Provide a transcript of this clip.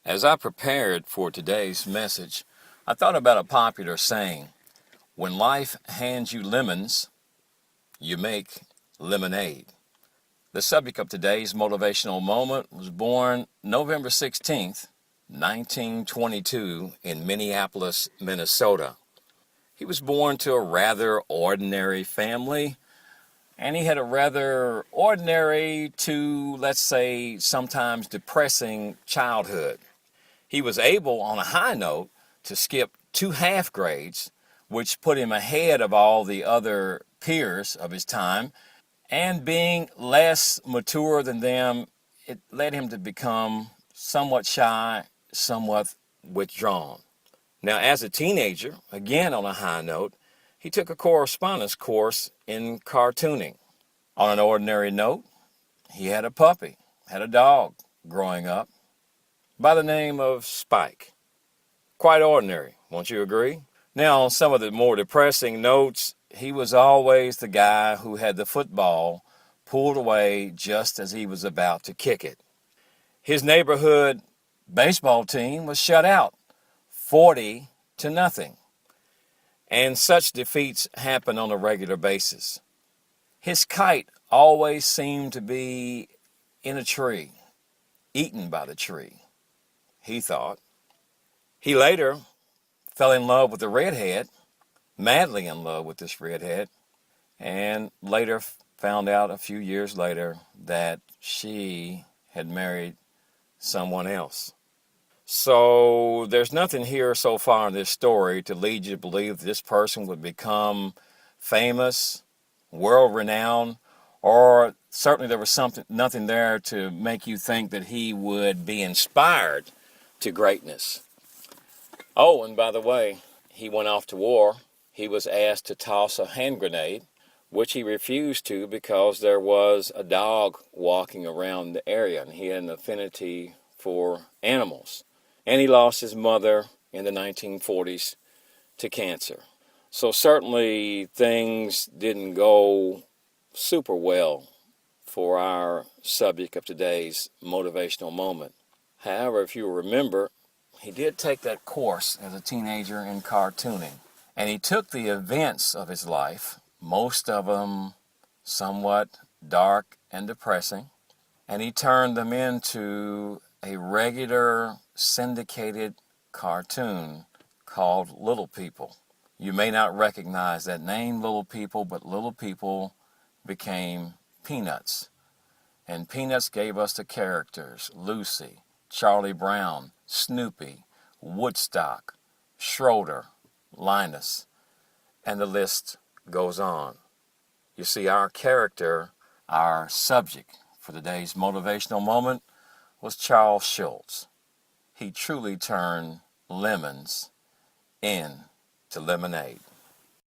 As I prepared for today's message, I thought about a popular saying: when life hands you lemons, you make lemonade. The subject of today's motivational moment was born November 16th, 1922 in Minneapolis, Minnesota. He was born to a rather ordinary family, and he had a rather ordinary to, let's say, sometimes depressing childhood. He was able, on a high note, to skip 2 half grades, which put him ahead of all the other peers of his time. And being less mature than them, it led him to become somewhat shy, somewhat withdrawn. Now, as a teenager, again on a high note, he took a correspondence course in cartooning. On an ordinary note, he had a puppy, had a dog growing up by the name of Spike. Quite ordinary, won't you agree? Now, on some of the more depressing notes, he was always the guy who had the football pulled away just as he was about to kick it. His neighborhood baseball team was shut out, 40-0. And such defeats happen on a regular basis. His kite always seemed to be in a tree, eaten by the tree, he thought. He later fell in love with a redhead, madly in love with this redhead, and later found out a few years later that she had married someone else. So there's nothing here so far in this story to lead you to believe that this person would become famous, world-renowned, or certainly there was nothing there to make you think that he would be inspired to greatness. Oh, and by the way, he went off to war. He was asked to toss a hand grenade, which he refused to because there was a dog walking around the area, and he had an affinity for animals. And he lost his mother in the 1940s to cancer. So certainly things didn't go super well for our subject of today's motivational moment. However, if you remember, he did take that course as a teenager in cartooning. And he took the events of his life, most of them somewhat dark and depressing, and he turned them into a regular syndicated cartoon called Little People. You may not recognize that name, Little People, but Little People became Peanuts. And Peanuts gave us the characters Lucy, Charlie Brown, Snoopy, Woodstock, Schroeder, Linus, and the list goes on. You see, our character, our subject for today's motivational moment was Charles Schulz. He truly turned lemons into lemonade.